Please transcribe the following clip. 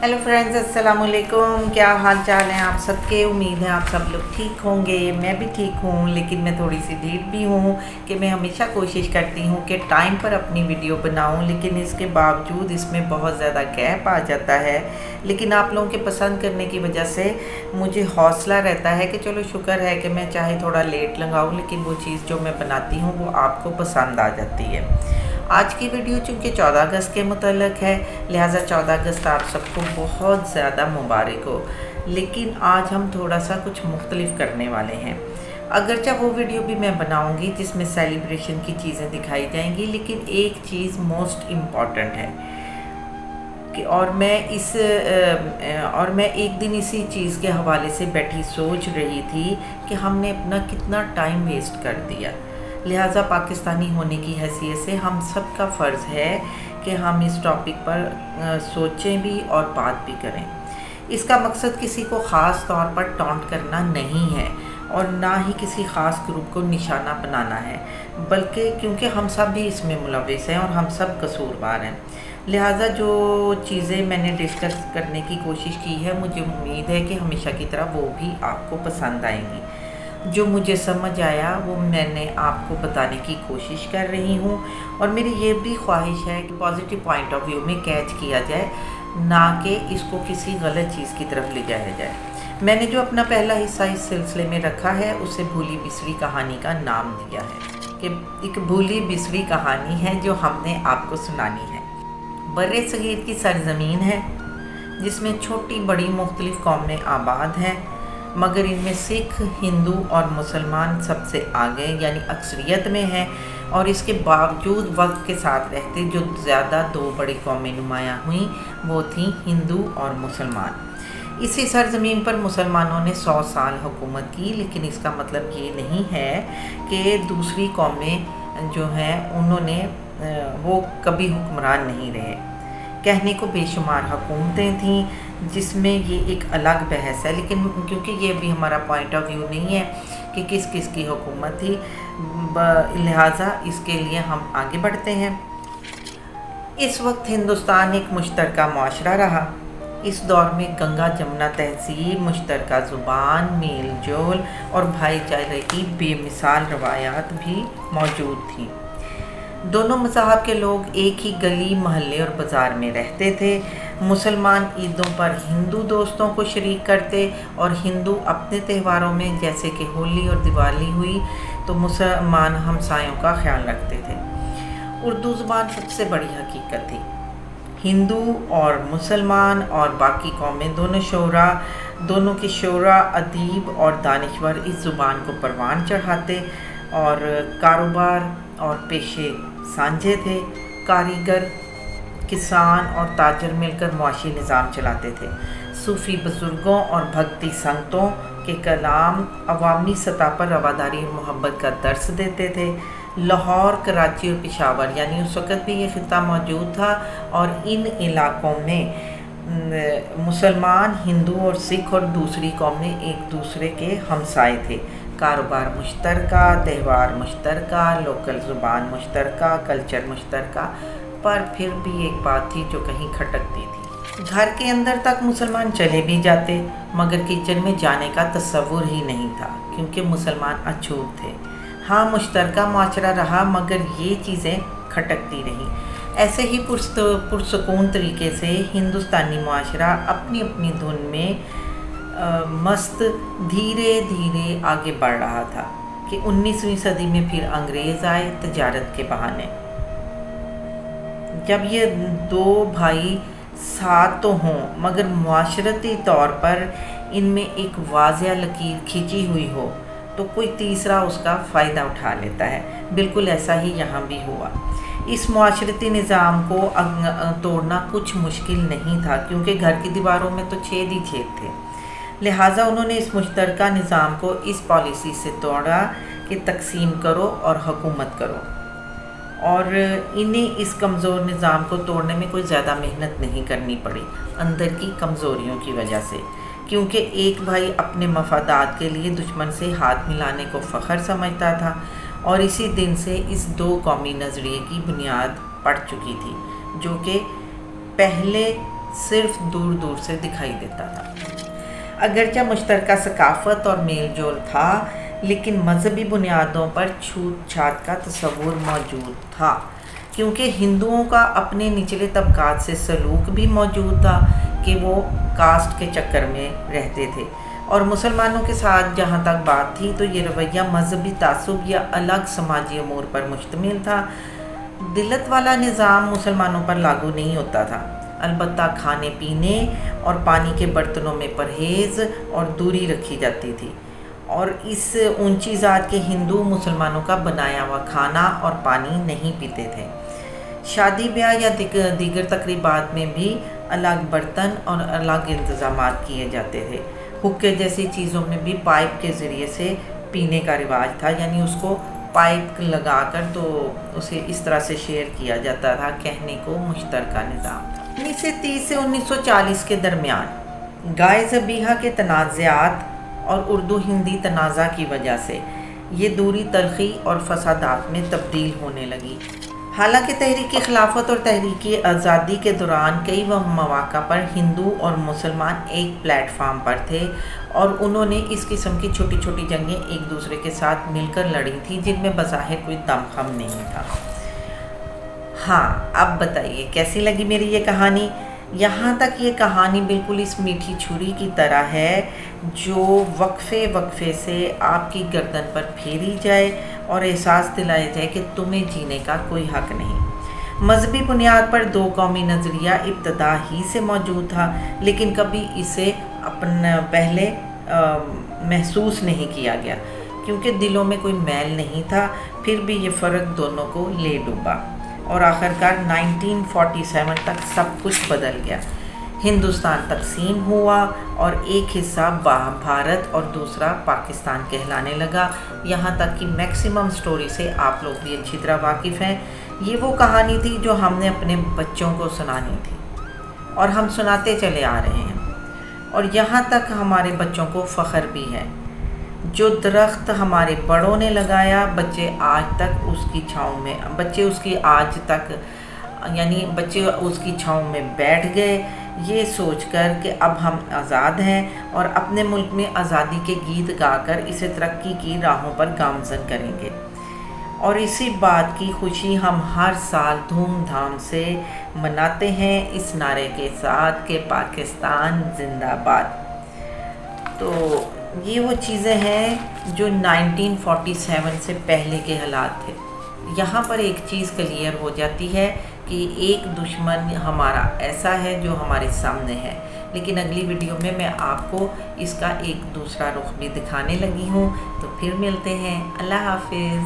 Hello friends, अस्सलाम वालेकुम। क्या हाल चाल है आप सबके। उम्मीद है आप सब लोग ठीक होंगे। मैं भी ठीक हूँ, लेकिन मैं थोड़ी सी ढीठ भी हूँ कि मैं हमेशा कोशिश करती हूँ कि टाइम पर अपनी वीडियो बनाऊँ, लेकिन इसके बावजूद इसमें बहुत ज़्यादा गैप आ जाता है। लेकिन आप लोगों के पसंद करने की वजह से मुझे हौसला रहता है कि चलो शुक्र है कि मैं चाहे थोड़ा लेट लगाऊँ, लेकिन वो चीज़ जो मैं बनाती हूँ वो आपको पसंद आ जाती है। आज की वीडियो चूँकि 14 अगस्त के मुतल्लिक है, लिहाजा 14 अगस्त आप सबको बहुत ज़्यादा मुबारक हो। लेकिन आज हम थोड़ा सा कुछ मुख्तलिफ करने वाले हैं। अगरचे वो वीडियो भी मैं बनाऊंगी जिसमें सेलिब्रेशन की चीज़ें दिखाई जाएंगी, लेकिन एक चीज़ मोस्ट इम्पॉर्टेंट है कि और मैं एक दिन इसी चीज़ के हवाले से बैठी सोच रही थी कि हमने अपना कितना टाइम वेस्ट कर दिया। लिहाजा पाकिस्तानी होने की हैसियत से हम सब का फ़र्ज़ है कि हम इस टॉपिक पर सोचें भी और बात भी करें। इसका मकसद किसी को ख़ास तौर पर टॉन्ट करना नहीं है और ना ही किसी ख़ास ग्रुप को निशाना बनाना है, बल्कि क्योंकि हम सब भी इसमें मुलव्वस हैं और हम सब कसूरवार हैं। लिहाजा जो चीज़ें मैंने डिस्कस करने की कोशिश की है, मुझे उम्मीद है कि हमेशा की तरह वो भी आपको पसंद आएंगी। जो मुझे समझ आया वो मैंने आपको बताने की कोशिश कर रही हूँ, और मेरी ये भी ख्वाहिश है कि पॉजिटिव पॉइंट ऑफ व्यू में कैच किया जाए, ना कि इसको किसी गलत चीज़ की तरफ ले जाया जाए। मैंने जो अपना पहला हिस्सा इस सिलसिले में रखा है उसे भूली बिसरी कहानी का नाम दिया है कि एक भूली बिसरी कहानी है जो हमने आपको सुनानी है। बर्रे सगीर की सरजमीन है जिसमें छोटी बड़ी मुख्तलिफ कौमें आबाद हैं, मगर इनमें सिख, हिंदू और मुसलमान सबसे आगे यानी अक्सरियत में हैं। और इसके बावजूद वक्त के साथ रहते जो ज़्यादा दो बड़ी कौमें नुमायाँ हुईं वो थीं हिंदू और मुसलमान। इसी सरज़मीन पर मुसलमानों ने 100 साल हुकूमत की, लेकिन इसका मतलब ये नहीं है कि दूसरी कौमें जो हैं उन्होंने वो कभी हुक्मरान नहीं रहे। कहने को बेशुमार हुकूमतें थीं जिसमें ये एक अलग बहस है, लेकिन क्योंकि ये भी हमारा पॉइंट ऑफ व्यू नहीं है कि किस किस की हुकूमत थी, लिहाजा इसके लिए हम आगे बढ़ते हैं। इस वक्त हिंदुस्तान एक मुश्तरका मुआशरा रहा। इस दौर में गंगा जमुना तहजीब, मुश्तरका ज़ुबान, मेल जोल और भाईचारे की बेमिसाल रवायात भी मौजूद थी। दोनों मज़हब के लोग एक ही गली, मोहल्ले और बाज़ार में रहते थे। मुसलमान ईदों पर हिंदू दोस्तों को शरीक करते और हिंदू अपने त्योहारों में जैसे कि होली और दिवाली हुई तो मुसलमान हमसायों का ख्याल रखते थे। उर्दू ज़ुबान सबसे बड़ी हकीकत थी। हिंदू और मुसलमान और बाकी कौमें दोनों के शोरा, अदीब और दानिश्वर इस ज़ुबान को परवान चढ़ाते और कारोबार और पेशे साझे थे। कारीगर, किसान और ताजर मिलकर मुआशी निज़ाम चलाते थे। सूफ़ी बुज़ुर्गों और भक्ति संतों के कलाम अवामी सतह पर रवादारी और मोहब्बत का दर्स देते थे। लाहौर, कराची और पेशावर यानी उस वक़्त भी ये ख़ित्ता मौजूद था, और इन इलाक़ों में मुसलमान, हिंदू और सिख और दूसरी कौमें एक दूसरे के हमसाए थे। कारोबार मुश्तरका, त्यौहार मुश्तरका, लोकल ज़ुबान मुश्तरका, कल्चर मुश्तरका, पर फिर भी एक बात थी जो कहीं खटकती थी। घर के अंदर तक मुसलमान चले भी जाते, मगर किचन में जाने का तस्वुर ही नहीं था, क्योंकि मुसलमान अछूत थे। हाँ, मुश्तरका माशरा रहा, मगर ये चीज़ें खटकती रहीं। ऐसे ही पुरसकून तरीके से हिंदुस्तानी माशरा अपनी अपनी धुन में मस्त धीरे धीरे आगे बढ़ रहा था कि 19वीं सदी में फिर अंग्रेज़ आए तजारत के बहाने। जब ये दो भाई साथ तो हों, मगर मुआशरती तौर पर इनमें एक वाज़िया लकीर खींची हुई हो, तो कोई तीसरा उसका फ़ायदा उठा लेता है। बिल्कुल ऐसा ही यहाँ भी हुआ। इस मुआशरती निज़ाम को तोड़ना कुछ मुश्किल नहीं था, क्योंकि घर की दीवारों में तो छेद ही छेद थे। लिहाजा उन्होंने इस मुश्तरका निज़ाम को इस पॉलिसी से तोड़ा कि तकसीम करो और हुकूमत करो, और इन्हें इस कमज़ोर निज़ाम को तोड़ने में कोई ज़्यादा मेहनत नहीं करनी पड़ी, अंदर की कमज़ोरियों की वजह से, क्योंकि एक भाई अपने मफादात के लिए दुश्मन से हाथ मिलाने को फ़ख्र समझता था, और इसी दिन से इस दो कौमी नज़रिए की बुनियाद पड़ चुकी थी, जो कि पहले सिर्फ दूर दूर से दिखाई देता था। अगरचे मुश्तरका सकाफ़त और मेल जोल था, लेकिन मजहबी बुनियादों पर छूत छात का तस्वुर मौजूद था, क्योंकि हिंदुओं का अपने निचले तबकात से सलूक भी मौजूद था कि वो कास्ट के चक्कर में रहते थे, और मुसलमानों के साथ जहाँ तक बात थी तो ये रवैया मजहबी तासुब या अलग समाजी अमूर पर मुश्तमिल था। दिलत वाला निज़ाम मुसलमानों पर लागू नहीं होता था, अलबत्ता खाने पीने और पानी के बर्तनों में परहेज़ और दूरी रखी जाती थी, और इस ऊंची ज़ात के हिंदू मुसलमानों का बनाया हुआ खाना और पानी नहीं पीते थे। शादी ब्याह या दीगर तकरीबात में भी अलग बर्तन और अलग इंतज़ामात किए जाते थे। हुक्के जैसी चीज़ों में भी पाइप के ज़रिए से पीने का रिवाज था, यानी उसको पाइप लगाकर तो उसे इस तरह से शेयर किया जाता था, कहने को मुश्तरका निज़ाम था। 1930 से 1940 के दरमियान गाय ज़बीहा के तनाज़ात और उर्दू हिंदी तनाज़ा की वजह से ये दूरी तलखी और फसादात में तब्दील होने लगी। हालांकि तहरीक खिलाफत और तहरीक आज़ादी के दौरान कई मौक़ा पर हिंदू और मुसलमान एक प्लेटफार्म पर थे, और उन्होंने इस किस्म की छोटी छोटी जंगें एक दूसरे के साथ मिलकर लड़ी थी, जिनमें बज़ाहिर कोई दमखम नहीं था। हाँ, अब बताइए कैसी लगी मेरी ये कहानी। यहाँ तक ये कहानी बिल्कुल इस मीठी छुरी की तरह है जो वक्फे से आपकी गर्दन पर फेरी जाए और एहसास दिलाया जाए कि तुम्हें जीने का कोई हक नहीं। मजहबी बुनियाद पर दो कौमी नज़रिया इब्तदा ही से मौजूद था, लेकिन कभी इसे अपना पहले महसूस नहीं किया गया, क्योंकि दिलों में कोई मैल नहीं था। फिर भी ये फ़र्क दोनों को ले डूबा, और आखिरकार 1947 तक सब कुछ बदल गया। हिंदुस्तान तकसीम हुआ और एक हिस्सा भारत और दूसरा पाकिस्तान कहलाने लगा। यहाँ तक कि मैक्सिमम स्टोरी से आप लोग भी अच्छी तरह वाकिफ़ हैं। ये वो कहानी थी जो हमने अपने बच्चों को सुनानी थी, और हम सुनाते चले आ रहे हैं, और यहाँ तक हमारे बच्चों को फ़ख्र भी है। जो दरख्त हमारे बड़ों ने लगाया, बच्चे उसकी छाँव में बैठ गए, ये सोचकर कि अब हम आज़ाद हैं और अपने मुल्क में आज़ादी के गीत गाकर इसे तरक्की की राहों पर गामज़न करेंगे। और इसी बात की खुशी हम हर साल धूमधाम से मनाते हैं इस नारे के साथ कि पाकिस्तान जिंदाबाद। तो ये वो चीज़ें हैं जो 1947 से पहले के हालात थे। यहाँ पर एक चीज़ क्लियर हो जाती है कि एक दुश्मन हमारा ऐसा है जो हमारे सामने है, लेकिन अगली वीडियो में मैं आपको इसका एक दूसरा रुख भी दिखाने लगी हूँ। तो फिर मिलते हैं। अल्लाह हाफिज़।